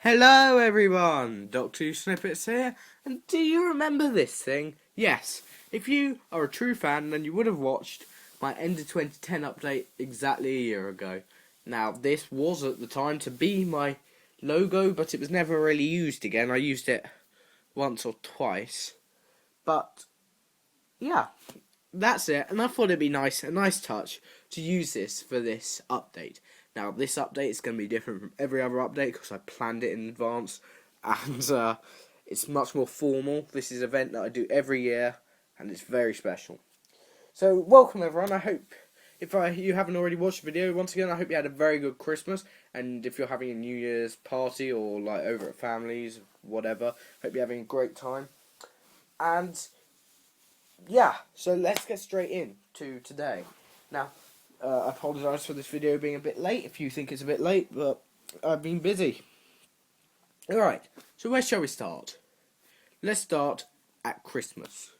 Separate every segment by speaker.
Speaker 1: Hello everyone, Doctor Who Snippets here, and do you remember this thing? Yes, if you are a true fan, then you would have watched my End of 2010 update exactly a year ago. Now, this was at the time to be my logo, but it was never really used again. I used it once or twice, but yeah, that's it, and I thought it'd be a nice touch to use this for this update. Now, this update is going to be different from every other update because I planned it in advance, and it's much more formal. This is an event that I do every year, and it's very special. So, welcome everyone. I hope you haven't already watched the video, once again, I hope you had a very good Christmas, and if you're having a New Year's party or like over at families, whatever, hope you're having a great time. And yeah, so let's get straight in to today. Now, I apologise for this video being a bit late if you think it's a bit late, but I've been busy. Alright, so where shall we start? Let's start at Christmas.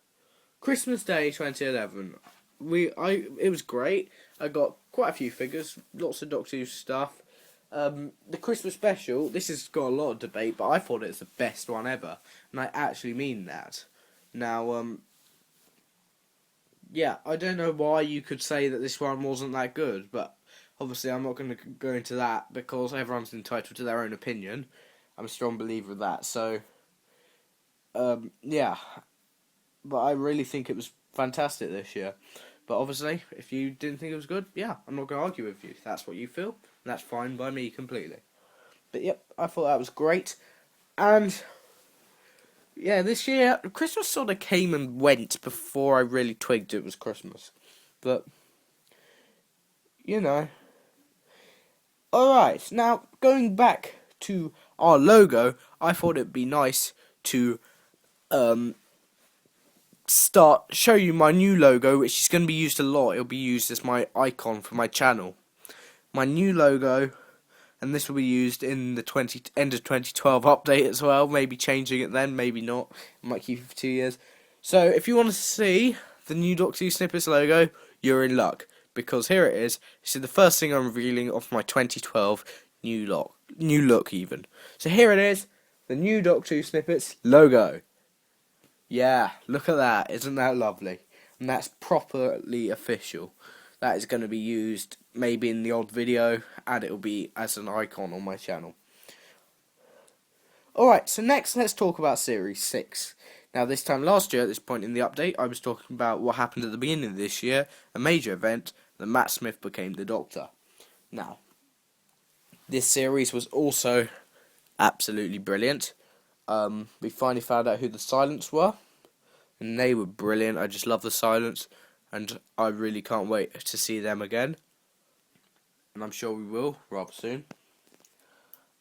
Speaker 1: Christmas Day 2011. It was great. I got quite a few figures, lots of Doctor Who stuff. The Christmas special, this has got a lot of debate, but I thought it's the best one ever, and I actually mean that. Now, yeah, I don't know why you could say that this one wasn't that good, but obviously I'm not going to go into that because everyone's entitled to their own opinion. I'm a strong believer of that, so, yeah. But I really think it was fantastic this year. But obviously, if you didn't think it was good, yeah, I'm not going to argue with you. If that's what you feel, and that's fine by me completely. But yep, I thought that was great. And yeah, this year, Christmas sort of came and went before I really twigged it was Christmas. But, you know. Alright, now, going back to our logo, I thought it'd be nice to, show you my new logo, which is going to be used a lot. It'll be used as my icon for my channel. My new logo, and this will be used in the end of 2012 update as well. Maybe changing it then, maybe not. I might keep it for 2 years. So if you want to see the new Doctor Who Snippets logo, you're in luck, because here it is. This is the first thing I'm revealing of my 2012 new look even. So here it is, the new Doctor Who Snippets logo. Yeah, look at that. Isn't that lovely? And that's properly official. That is going to be used maybe in the odd video, and it will be as an icon on my channel. Alright, so next let's talk about Series 6. Now this time last year, at this point in the update, I was talking about what happened at the beginning of this year, a major event, that Matt Smith became the Doctor. Now, this series was also absolutely brilliant. We finally found out who the Silents were, and they were brilliant. I just love the Silents, and I really can't wait to see them again. And I'm sure we will, rather soon.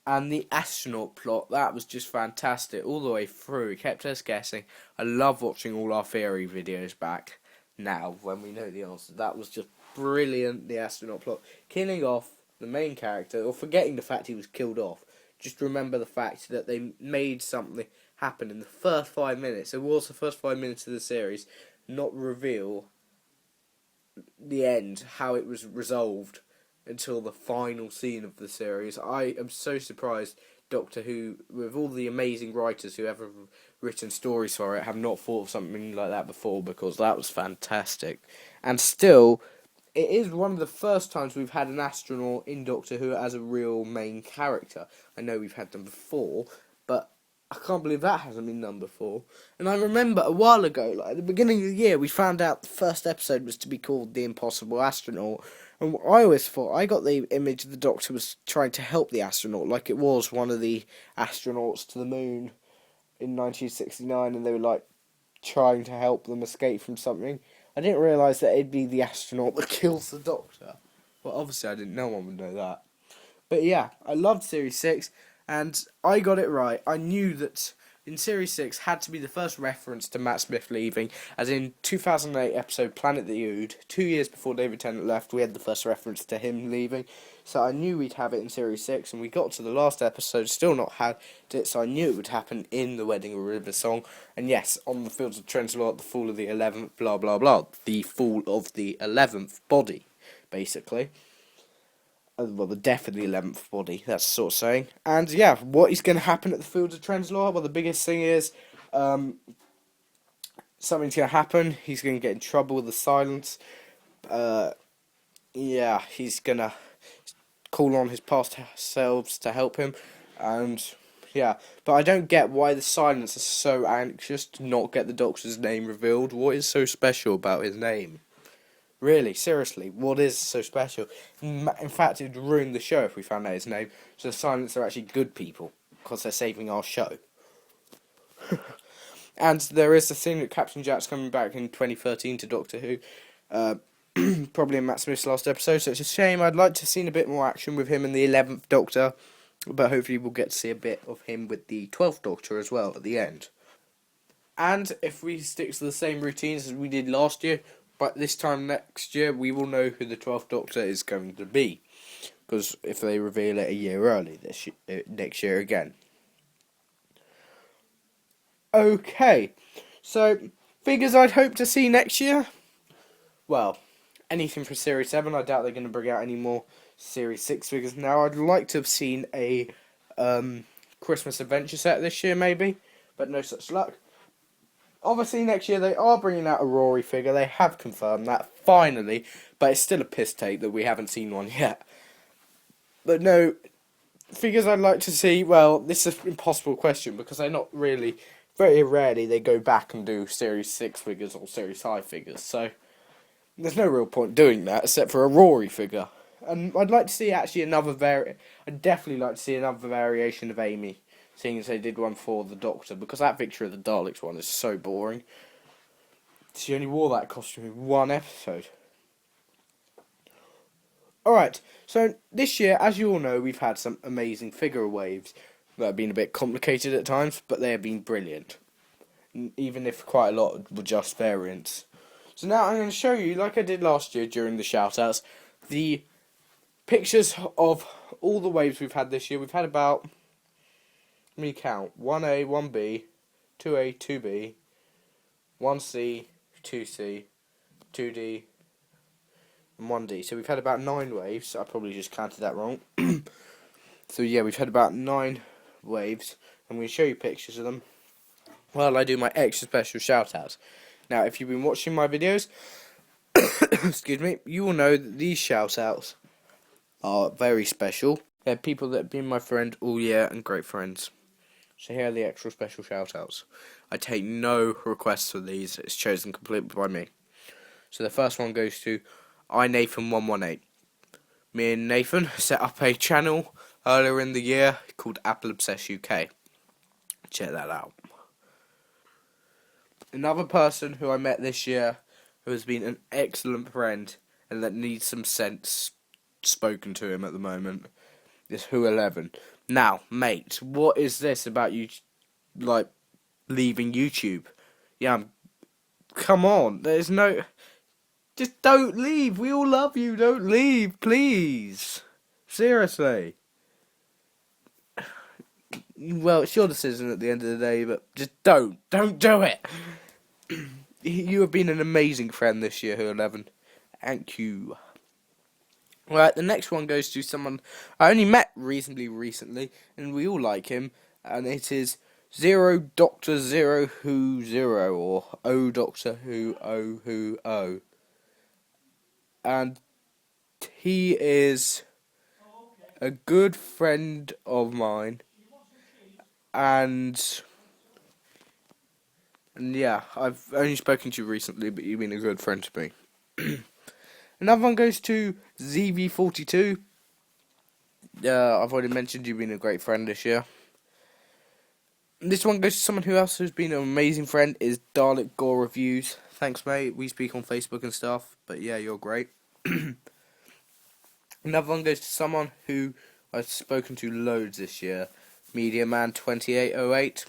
Speaker 1: And the astronaut plot, that was just fantastic all the way through. It kept us guessing. I love watching all our theory videos back now when we know the answer. That was just brilliant, the astronaut plot. Killing off the main character, or forgetting the fact he was killed off. Just remember the fact that they made something happen in the first 5 minutes. It was the first 5 minutes of the series, not reveal the end, how it was resolved until the final scene of the series. I am so surprised Doctor Who, with all the amazing writers who have written stories for it, have not thought of something like that before, because that was fantastic. And still, it is one of the first times we've had an astronaut in Doctor Who as a real main character. I know we've had them before, but I can't believe that hasn't been done before. And I remember a while ago, like at the beginning of the year, we found out the first episode was to be called The Impossible Astronaut. And I always thought, I got the image the Doctor was trying to help the astronaut, like it was one of the astronauts to the moon in 1969, and they were like trying to help them escape from something. I didn't realise that it'd be the astronaut that kills the Doctor. Well, obviously I didn't. No one would know that. But yeah, I loved Series 6, and I got it right. I knew that in Series 6 had to be the first reference to Matt Smith leaving, as in 2008 episode Planet the Ood, 2 years before David Tennant left, we had the first reference to him leaving. So I knew we'd have it in Series 6, and we got to the last episode, still not had it, so I knew it would happen in The Wedding of River Song. And yes, on the fields of Trenzalore, the fall of the 11th, blah blah blah, the fall of the 11th body, basically. well, the death of the 11th body, that's the sort of saying. And yeah, what is going to happen at the Fields of Trenzalore? Well, the biggest thing is something's going to happen. He's going to get in trouble with the Silence. Yeah, he's going to call on his past selves to help him. And yeah, but I don't get why the Silence are so anxious to not get the Doctor's name revealed. What is so special about his name? Really, seriously, what is so special? In fact, it would ruin the show if we found out his name. So the Silents are actually good people, because they're saving our show. And there is the thing that Captain Jack's coming back in 2013 to Doctor Who. Probably in Matt Smith's last episode, so it's a shame. I'd like to have seen a bit more action with him in the 11th Doctor, but hopefully we'll get to see a bit of him with the 12th Doctor as well at the end. And if we stick to the same routines as we did last year, but this time next year, we will know who the 12th Doctor is going to be. Because if they reveal it a year early next year again. Okay, so figures I'd hope to see next year? Well, anything for Series 7. I doubt they're going to bring out any more Series 6 figures now. I'd like to have seen a Christmas Adventure set this year, maybe. But no such luck. Obviously, next year they are bringing out a Rory figure. They have confirmed that, finally. But it's still a piss take that we haven't seen one yet. But no, figures I'd like to see, well, this is an impossible question because they're not really, very rarely they go back and do Series 6 figures or Series 5 figures. So, there's no real point doing that except for a Rory figure. And I'd like to see actually I'd definitely like to see another variation of Amy. Seeing as they did one for the Doctor, because that Victory of the Daleks one is so boring. She only wore that costume in one episode. Alright, so this year, as you all know, we've had some amazing figure waves that have been a bit complicated at times, but they have been brilliant. Even if quite a lot were just variants. So now I'm going to show you, like I did last year during the shoutouts, the pictures of all the waves we've had this year. We've had about, let me count, 1A, 1B, 2A, 2B, 1C, 2C, 2D, and 1D. So we've had about 9 waves. I probably just counted that wrong. So yeah, we've had about 9 waves. I'm going to show you pictures of them while I do my extra special shoutouts. Now, if you've been watching my videos, excuse me, you will know that these shoutouts are very special. They're people that have been my friend all year and great friends. So here are the extra special shoutouts. I take no requests for these. It's chosen completely by me. So the first one goes to iNathan118. Me and Nathan set up a channel earlier in the year called Apple Obsess UK. Check that out. Another person who I met this year who has been an excellent friend and that needs some sense spoken to him at the moment is Who11. Now, mate, what is this about you, like, leaving YouTube? Yeah, come on, there's no... Just don't leave, we all love you, don't leave, please. Seriously. Well, it's your decision at the end of the day, but just don't do it. You have been an amazing friend this year, Who11. Thank you. Right, the next one goes to someone I only met reasonably recently, and we all like him, and it is Zero Doctor Zero Who Zero, or O Doctor Who O Who O. And he is a good friend of mine, and yeah, I've only spoken to you recently, but you've been a good friend to me. Another one goes to ZV42. I've already mentioned you've been a great friend this year. This one goes to someone who else has been an amazing friend, is Dalek Gore Reviews. Thanks, mate. We speak on Facebook and stuff, but yeah, you're great. Another one goes to someone who I've spoken to loads this year, Media Man 2808.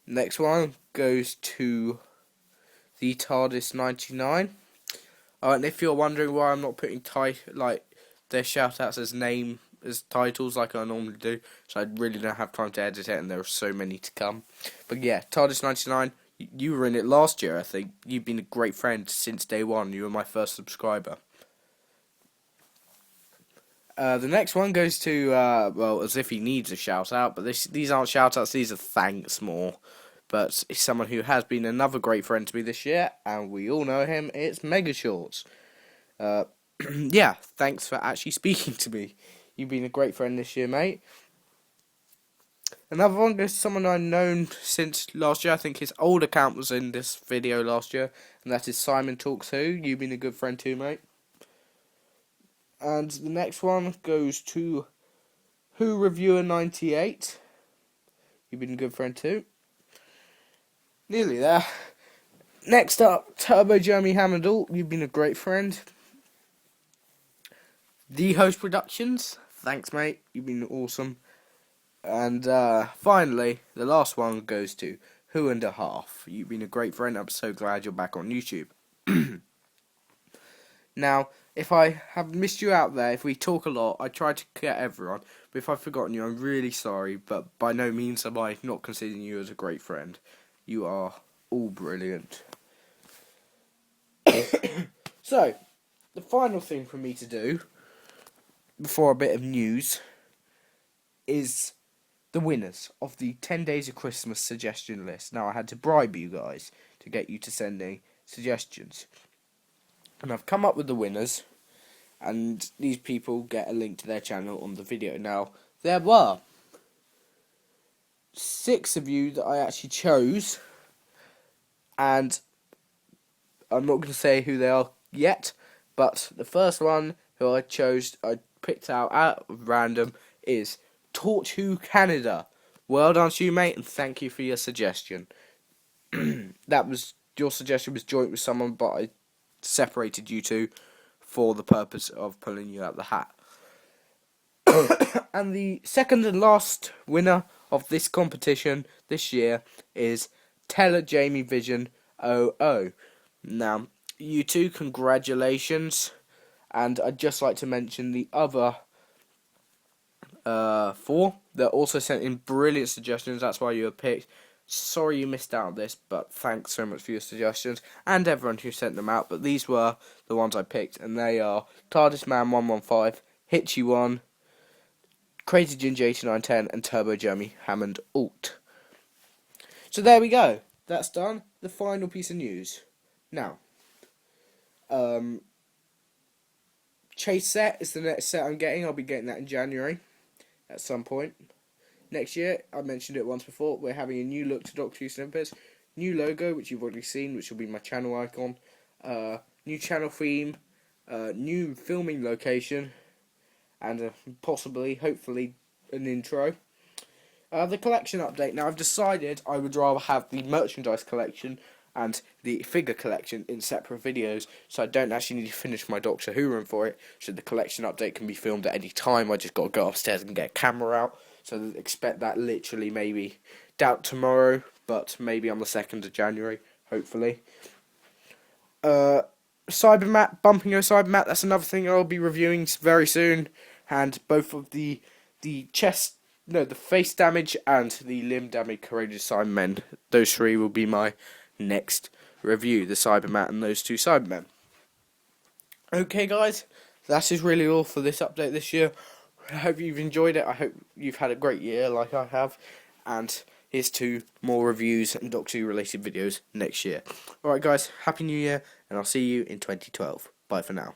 Speaker 1: Next one goes to the TARDIS 99. And if you're wondering why I'm not putting their shoutouts as titles like I normally do, so I really don't have time to edit it, and there are so many to come. But yeah, TARDIS 99, you were in it last year, I think. You've been a great friend since day one. You were my first subscriber. The next one goes to, well, as if he needs a shout out, but these aren't shout outs, these are thanks more. But it's someone who has been another great friend to me this year, and we all know him, it's Mega Shorts. Yeah, thanks for actually speaking to me. You've been a great friend this year, mate. Another one goes to someone I've known since last year. I think his old account was in this video last year, and that is Simon Talks Who. You've been a good friend too, mate. And the next one goes to Who Reviewer 98. You've been a good friend too. Nearly there. Next up, Turbo Jeremy Hammond. You've been a great friend. The Host Productions. Thanks, mate. You've been awesome. And finally, the last one goes to Who and a Half. You've been a great friend. I'm so glad you're back on YouTube. Now, if I have missed you out there, if we talk a lot, I try to get everyone. But if I've forgotten you, I'm really sorry. But by no means am I not considering you as a great friend. You are all brilliant. So, the final thing for me to do, before a bit of news, is the winners of the 10 Days of Christmas suggestion list. Now, I had to bribe you guys to get you to send me suggestions. And I've come up with the winners, and these people get a link to their channel on the video. Now, there were 6 of you that I actually chose, and I'm not going to say who they are yet, but the first one who I picked out at random is Torch Who Canada. Well done to you, mate, and thank you for your suggestion. Your suggestion was joint with someone, but I separated you two for the purpose of pulling you out the hat. And the second and last winner of this competition this year is Teller Jamie Vision 00. Now, you two, congratulations, and I'd just like to mention the other 4 that also sent in brilliant suggestions. That's why you were picked. Sorry you missed out on this, but thanks so much for your suggestions and everyone who sent them out. But these were the ones I picked, and they are TARDIS Man 115, Hitchy 1, Crazy Ginger 8910, and Turbo Jeremy Hammond Alt. So there we go. That's done. The final piece of news. Now, Chase set is the next set I'm getting. I'll be getting that in January at some point next year. I mentioned it once before. We're having a new look to Doctor Who snippets, new logo, which you've already seen, which will be my channel icon, new channel theme, new filming location, and possibly, hopefully, an intro. The collection update. Now, I've decided I would rather have the merchandise collection and the figure collection in separate videos, so I don't actually need to finish my Doctor Who run for it, so the collection update can be filmed at any time. I just got to go upstairs and get a camera out, so expect that literally maybe, doubt tomorrow, but maybe on the 2nd of January, hopefully. Cybermat, Bumping O Cybermat, that's another thing I'll be reviewing very soon, and both of the face damage and the limb damage Courageous Cybermen, those 3 will be my next review, the Cybermat and those 2 Cybermen. Okay guys, that is really all for this update this year. I hope you've enjoyed it. I hope you've had a great year like I have, and here's to more reviews and Doctor Who related videos next year. Alright guys, Happy New Year, and I'll see you in 2012. Bye for now.